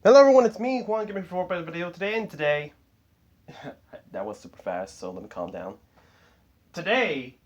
Hello everyone, it's me, Juan, giving you for a video today, and today, that was super fast, so let me calm down. Today,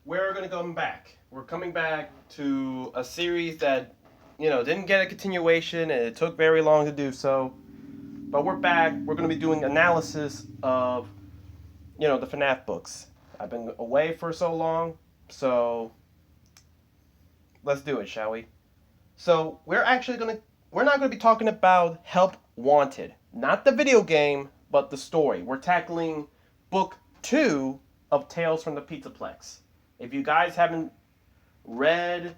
we're going to come back. We're coming back to a series that, didn't get a continuation, and it took very long to do so. But we're back. We're going to be doing analysis of, the FNAF books. I've been away for so long, so let's do it, shall we? So, we're not going to be talking about Help Wanted. Not the video game, but the story. We're tackling book 2 of Tales from the Pizzaplex. If you guys haven't read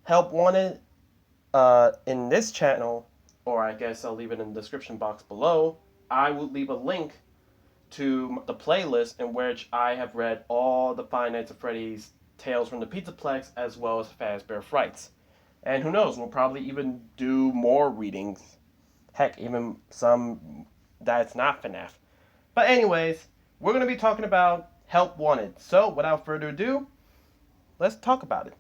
Help Wanted in this channel, or I guess I'll leave it in the description box below, I will leave a link to the playlist in which I have read all the Five Nights at Freddy's Tales from the Pizzaplex as well as Fazbear Frights. And who knows, we'll probably even do more readings. Heck, even some that's not FNAF. But anyways, we're going to be talking about Help Wanted. So without further ado, let's talk about it.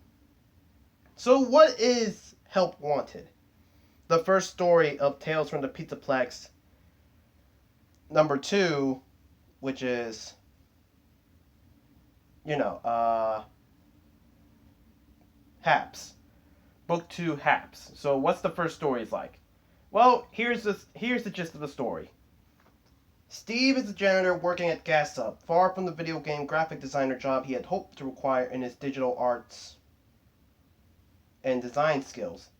So what is Help Wanted? The first story of Tales from the Pizzaplex, number 2, which is, Haps. Book 2, Haps. So what's the first story like? Well, here's the gist of the story. Steve is a janitor working at Gas Sub, far from the video game graphic designer job he had hoped to acquire in his digital arts and design skills.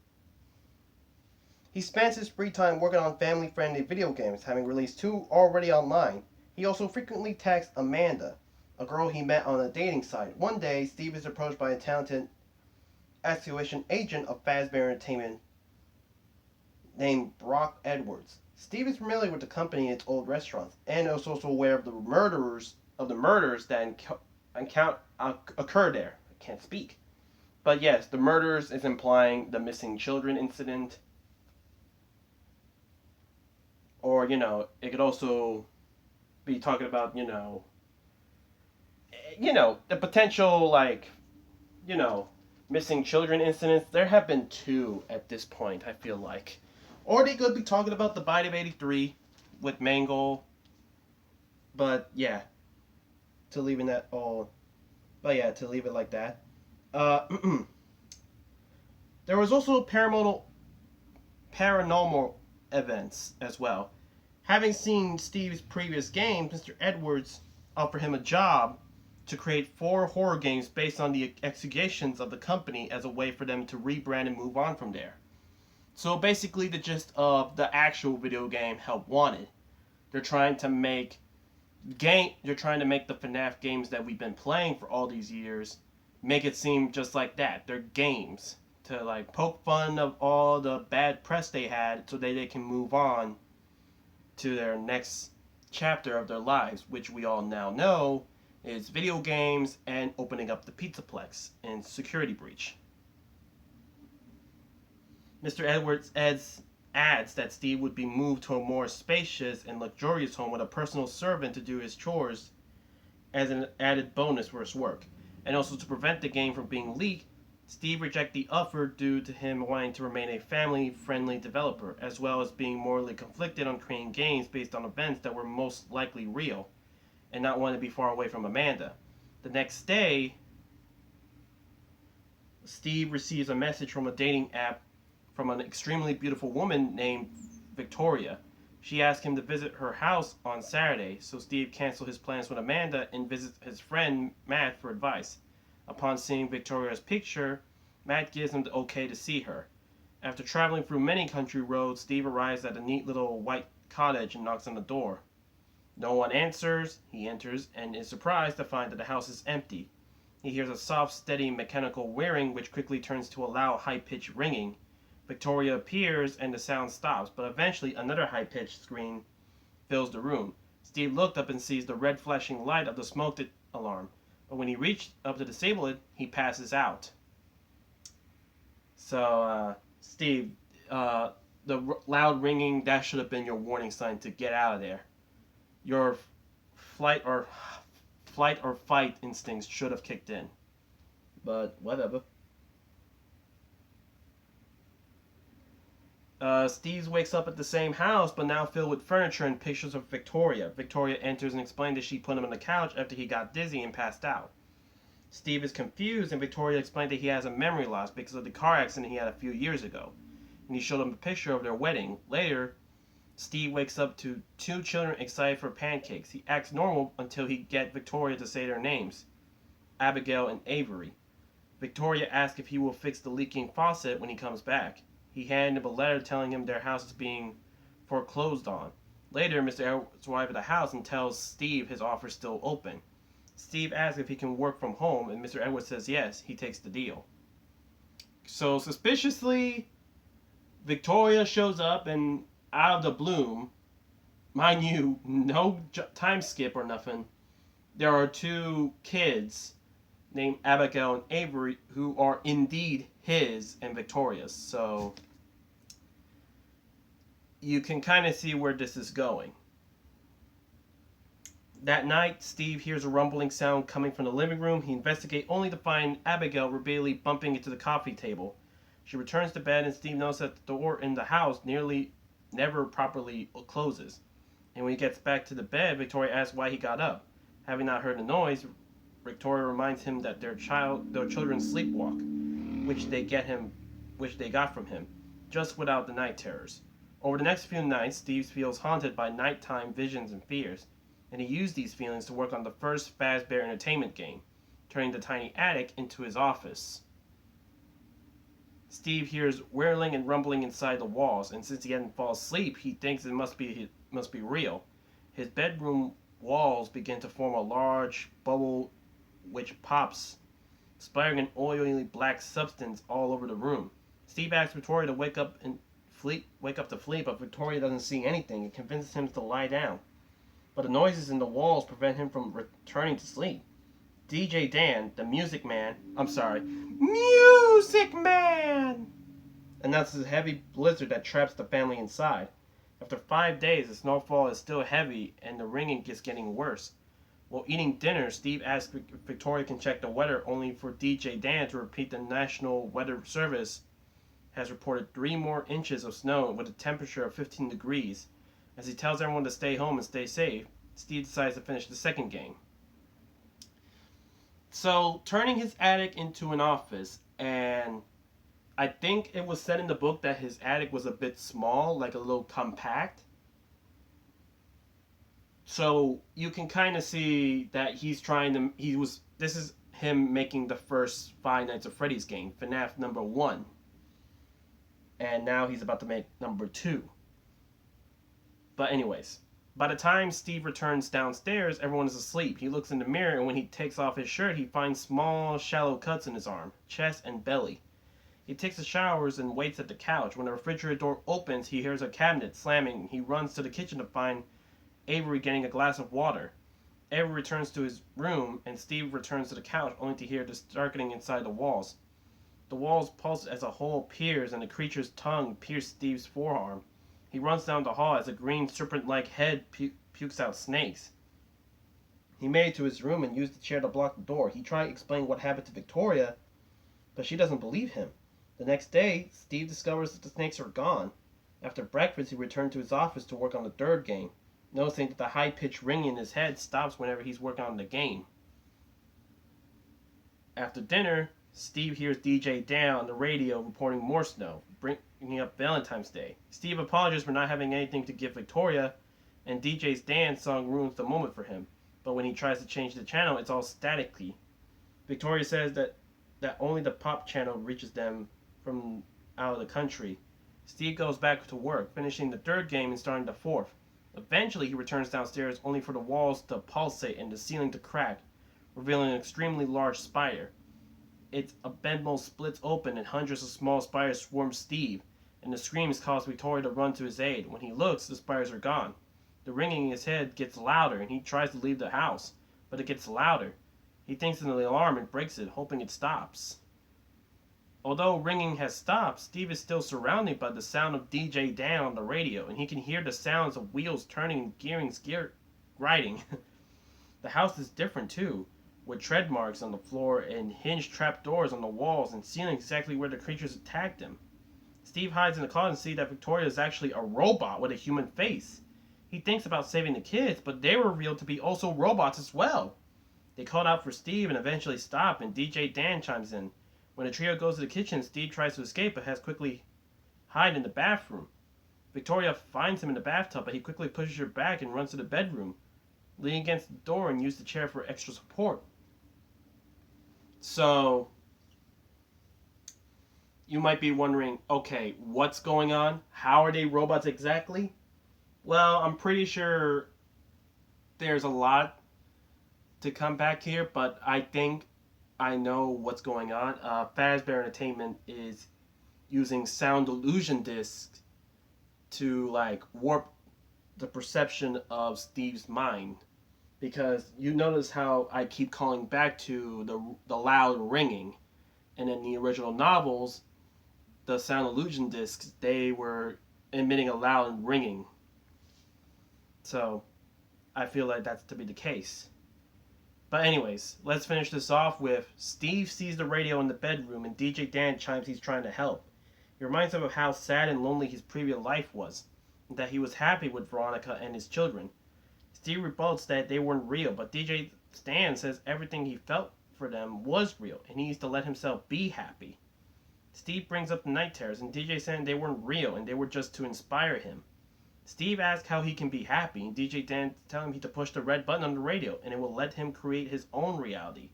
He spends his free time working on family-friendly video games, having released 2 already online. He also frequently texts Amanda, a girl he met on a dating site. One day, Steve is approached by a talented acquisition agent of Fazbear Entertainment named Brock Edwards. Steve is familiar with the company and its old restaurants, and is also aware of the murders that occurred there. I can't speak. But yes, the murders is implying the missing children incident. Or, it could also be talking about, the potential, missing children incidents. There have been 2 at this point, I feel like. Or they could be talking about the Bite of 83 with Mangle. But yeah, to leave it like that. There was also paranormal events as well. Having seen Steve's previous games, Mr. Edwards offered him a job to create 4 horror games based on the executions of the company as a way for them to rebrand and move on from there. So basically the gist of the actual video game Help Wanted. They're trying to make the FNAF games that we've been playing for all these years make it seem just like that. They're games to poke fun of all the bad press they had so that they can move on to their next chapter of their lives, which we all now know is video games and opening up the Pizzaplex and security breach. Mr. Edwards adds that Steve would be moved to a more spacious and luxurious home with a personal servant to do his chores as an added bonus for his work. And also to prevent the game from being leaked, Steve rejected the offer due to him wanting to remain a family-friendly developer, as well as being morally conflicted on creating games based on events that were most likely real, and not wanting to be far away from Amanda. The next day, Steve receives a message from a dating app from an extremely beautiful woman named Victoria. She asked him to visit her house on Saturday, so Steve cancels his plans with Amanda and visits his friend Matt for advice. Upon seeing Victoria's picture, Matt gives him the okay to see her. After traveling through many country roads, Steve arrives at a neat little white cottage and knocks on the door. No one answers. He enters and is surprised to find that the house is empty. He hears a soft, steady mechanical whirring which quickly turns to a loud, high-pitched ringing. Victoria appears and the sound stops, but eventually another high-pitched scream fills the room. Steve looked up and sees the red flashing light of the smoke alarm, but when he reached up to disable it, he passes out. So, Steve, the loud ringing, that should have been your warning sign to get out of there. Your flight or fight instincts should have kicked in. But whatever. Steve wakes up at the same house, but now filled with furniture and pictures of Victoria. Victoria enters and explains that she put him on the couch after he got dizzy and passed out. Steve is confused, and Victoria explains that he has a memory loss because of the car accident he had a few years ago. And he showed him a picture of their wedding. Later, Steve wakes up to two children excited for pancakes. He acts normal until he gets Victoria to say their names, Abigail and Avery. Victoria asks if he will fix the leaking faucet when he comes back. He handed him a letter telling him their house is being foreclosed on. Later, Mr. Edwards arrives at the house and tells Steve his offer is still open. Steve asks if he can work from home, and Mr. Edwards says yes. He takes the deal. So, suspiciously, Victoria shows up, and out of the bloom, mind you, no time skip or nothing, there are two kids named Abigail and Avery who are indeed his and Victoria's. So you can kind of see where this is going. That night, Steve hears a rumbling sound coming from the living room. He investigates only to find Abigail rebellially bumping into the coffee table. She returns to bed, and Steve notices that the door in the house nearly never properly closes. And when he gets back to the bed, Victoria asks why he got up. Having not heard the noise, Victoria reminds him that their children sleepwalk, which they got from him, just without the night terrors. Over the next few nights, Steve feels haunted by nighttime visions and fears, and he used these feelings to work on the first Fazbear Entertainment game, turning the tiny attic into his office. Steve hears whirling and rumbling inside the walls, and since he hadn't fallen asleep, he thinks it must be real. His bedroom walls begin to form a large bubble which pops, splattering an oily black substance all over the room. Steve asks Victoria to wake up to flee, but Victoria doesn't see anything and convinces him to lie down. But the noises in the walls prevent him from returning to sleep. DJ Dan, the music man, announces a heavy blizzard that traps the family inside. After 5 days, the snowfall is still heavy and the ringing is getting worse. While eating dinner, Steve asks if Victoria can check the weather, only for DJ Dan to repeat the National Weather Service has reported 3 more inches of snow with a temperature of 15 degrees. As he tells everyone to stay home and stay safe, Steve decides to finish the second game. So, turning his attic into an office, and I think it was said in the book that his attic was a bit small, like a little compact. So you can kind of see that this is him making the first Five Nights at Freddy's game, FNAF number 1. And now he's about to make number 2. But anyways, by the time Steve returns downstairs, everyone is asleep. He looks in the mirror, and when he takes off his shirt, he finds small, shallow cuts in his arm, chest, and belly. He takes the showers and waits at the couch. When the refrigerator door opens, he hears a cabinet slamming. He runs to the kitchen to find Avery getting a glass of water. Avery returns to his room, and Steve returns to the couch, only to hear the darkening inside the walls. The walls pulse as a hole appears, and the creature's tongue pierces Steve's forearm. He runs down the hall as a green serpent-like head pukes out snakes. He made it to his room and used the chair to block the door. He tried to explain what happened to Victoria, but she doesn't believe him. The next day, Steve discovers that the snakes are gone. After breakfast, he returned to his office to work on the third game, noticing that the high-pitched ringing in his head stops whenever he's working on the game. After dinner, Steve hears DJ Dan on the radio reporting more snow, bringing up Valentine's Day. Steve apologizes for not having anything to give Victoria, and DJ Dan's song ruins the moment for him. But when he tries to change the channel, it's all staticky. Victoria says that only the pop channel reaches them from out of the country. Steve goes back to work, finishing the third game and starting the fourth. Eventually, he returns downstairs only for the walls to pulsate and the ceiling to crack, revealing an extremely large spider. Its abdomen splits open and hundreds of small spiders swarm Steve, and the screams cause Victoria to run to his aid. When he looks, the spiders are gone. The ringing in his head gets louder, and he tries to leave the house, but it gets louder. He thinks of the alarm and breaks it, hoping it stops. Although ringing has stopped, Steve is still surrounded by the sound of DJ Dan on the radio, and he can hear the sounds of wheels turning and gears grinding. The house is different too, with tread marks on the floor and hinged trapdoors on the walls and ceiling exactly where the creatures attacked him. Steve hides in the closet and sees that Victoria is actually a robot with a human face. He thinks about saving the kids, but they were revealed to be also robots as well. They called out for Steve and eventually stop, and DJ Dan chimes in. When the trio goes to the kitchen, Steve tries to escape but has quickly hide in the bathroom. Victoria finds him in the bathtub, but he quickly pushes her back and runs to the bedroom, leaning against the door and uses the chair for extra support. So, you might be wondering, okay, what's going on? How are they robots exactly? Well, I'm pretty sure there's a lot to come back here, but I think I know what's going on. Fazbear Entertainment is using sound illusion discs to like warp the perception of Steve's mind, because you notice how I keep calling back to the loud ringing, and in the original novels, the sound illusion discs, they were emitting a loud ringing. So I feel like that's to be the case. But anyways, let's finish this off with Steve sees the radio in the bedroom and DJ Dan chimes he's trying to help. He reminds him of how sad and lonely his previous life was, and that he was happy with Veronica and his children. Steve rebuts that they weren't real, but DJ Dan says everything he felt for them was real, and he needs to let himself be happy. Steve brings up the night terrors, and DJ saying they weren't real and they were just to inspire him. Steve asks how he can be happy, and DJ Dan tells him to push the red button on the radio, and it will let him create his own reality,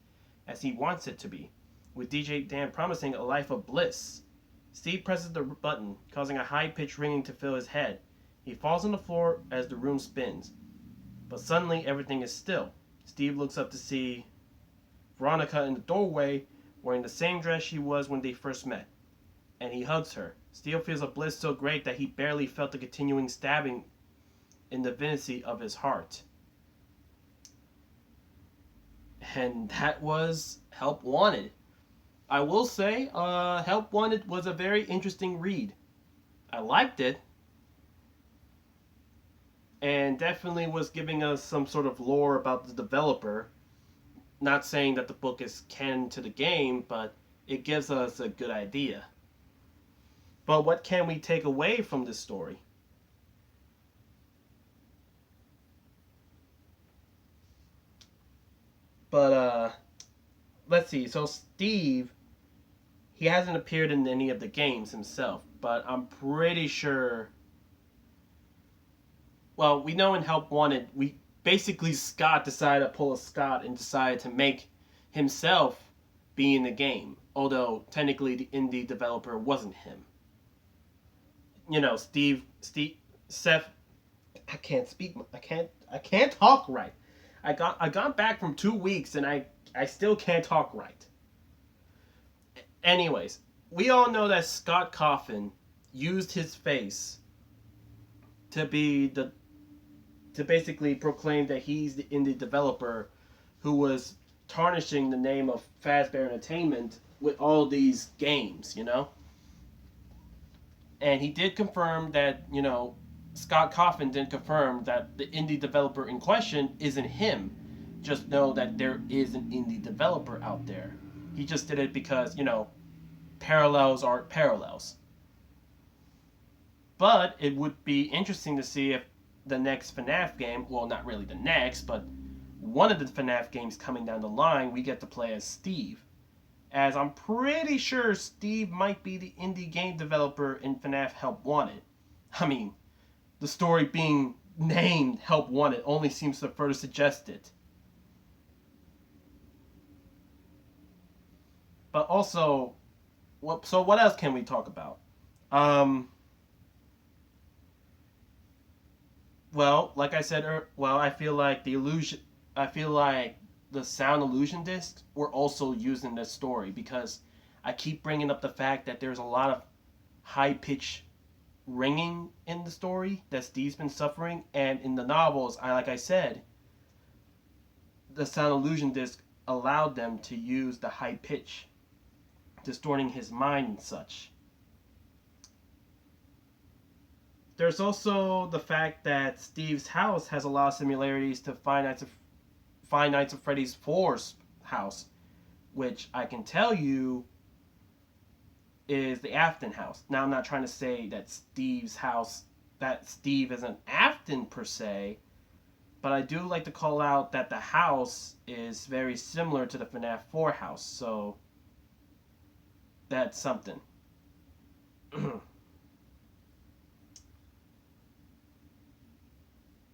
as he wants it to be, with DJ Dan promising a life of bliss. Steve presses the button, causing a high-pitched ringing to fill his head. He falls on the floor as the room spins. But suddenly, everything is still. Steve looks up to see Veronica in the doorway, wearing the same dress she was when they first met, and he hugs her. Steve feels a bliss so great that he barely felt the continuing stabbing in the vicinity of his heart. And that was Help Wanted. I will say, Help Wanted was a very interesting read. I liked it, and definitely was giving us some sort of lore about the developer. Not saying that the book is canon to the game, but it gives us a good idea. But what can we take away from this story? But, let's see. So, Steve, he hasn't appeared in any of the games himself, but I'm pretty sure. Well, we know in Help Wanted, Scott decided to pull a Scott and decided to make himself be in the game, although technically the indie developer wasn't him. You know, Seth. I can't speak. I can't talk right. I got back from 2 weeks and I still can't talk right. Anyways, we all know that Scott Coffin used his face to basically proclaim that he's the indie developer who was tarnishing the name of Fazbear Entertainment with all these games, you know? And he did confirm that, Scott Coffin did confirm that the indie developer in question isn't him. Just know that there is an indie developer out there. He just did it because, parallels aren't parallels. But it would be interesting to see if the next FNAF game, well, not really the next, but one of the FNAF games coming down the line, we get to play as Steve. As I'm pretty sure Steve might be the indie game developer in FNAF Help Wanted. I mean, the story being named Help Wanted only seems to further suggest it. But also, what else can we talk about? Well, like I said, I feel like the sound illusion discs were also used in this story, because I keep bringing up the fact that there's a lot of high pitch ringing in the story that Steve's been suffering, and in the novels, like I said, the sound illusion disc allowed them to use the high pitch, distorting his mind and such. There's also the fact that Steve's house has a lot of similarities to Five Nights at Freddy's 4's house, which I can tell you is the Afton house. Now, I'm not trying to say that Steve is an Afton per se, but I do like to call out that the house is very similar to the FNAF 4 house, so that's something.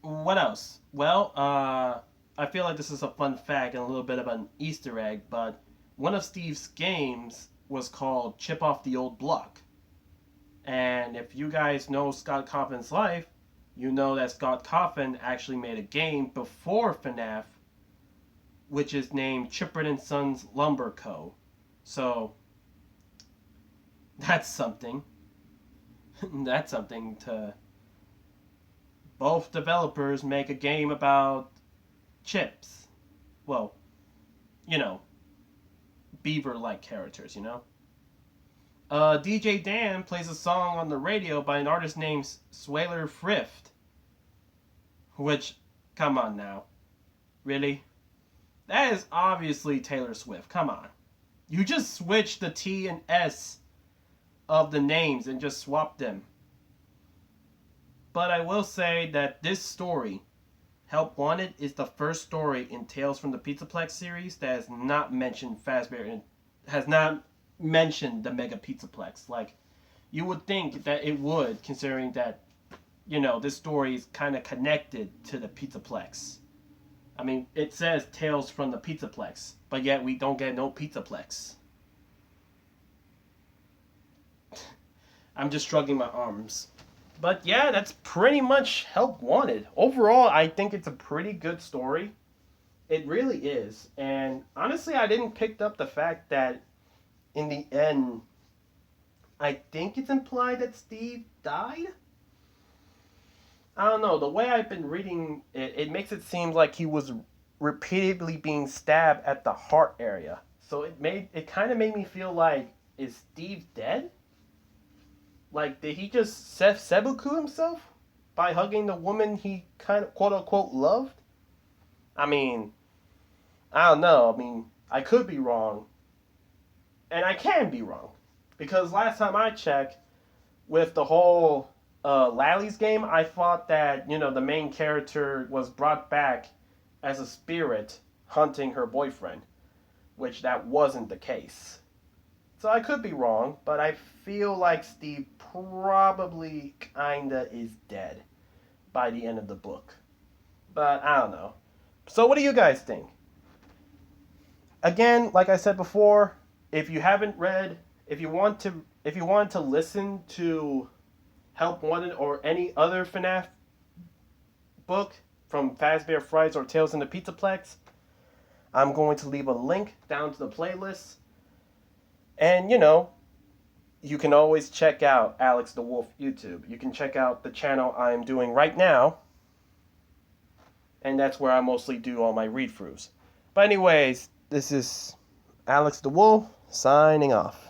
What else? Well, I feel like this is a fun fact and a little bit of an Easter egg, but one of Steve's games was called Chip Off the Old Block. And if you guys know Scott Cawthon's life, you know that Scott Cawthon actually made a game before FNAF, which is named Chipper & Sons Lumber Co. So, that's something. That's something to... Both developers make a game about chips. Well, you know, beaver-like characters, you know? DJ Dan plays a song on the radio by an artist named Swaler Thrift. Which, come on now. Really? That is obviously Taylor Swift. Come on. You just switched the T and S of the names and just swapped them. But I will say that this story, Help Wanted, is the first story in Tales from the Pizzaplex series that has not mentioned Fazbear and has not mentioned the Mega Pizzaplex. Like, you would think that it would, considering that, you know, this story is kind of connected to the Pizzaplex. I mean, it says Tales from the Pizzaplex, but yet we don't get no Pizzaplex. I'm just shrugging my arms. But yeah, that's pretty much Help Wanted. Overall, I think it's a pretty good story. It really is. And honestly, I didn't pick up the fact that in the end, I think it's implied that Steve died? I don't know. The way I've been reading it, it makes it seem like he was repeatedly being stabbed at the heart area. So it kind of made me feel like, is Steve dead? Like, did he just seppuku himself by hugging the woman he kind of quote unquote loved? I mean, I don't know. I mean, I could be wrong. And I can be wrong. Because last time I checked, with the whole Lally's game, I thought that, you know, the main character was brought back as a spirit hunting her boyfriend. Which that wasn't the case. So I could be wrong, but I feel like Steve probably kinda is dead by the end of the book. But I don't know. So what do you guys think? Again, like I said before, if you haven't read, if you want to listen to Help Wanted or any other FNAF book from Fazbear Frights or Tales in the Pizzaplex, I'm going to leave a link down to the playlist. And, you know, you can always check out Alex the Wolf YouTube. You can check out the channel I'm doing right now. And that's where I mostly do all my read-throughs. But anyways, this is Alex the Wolf signing off.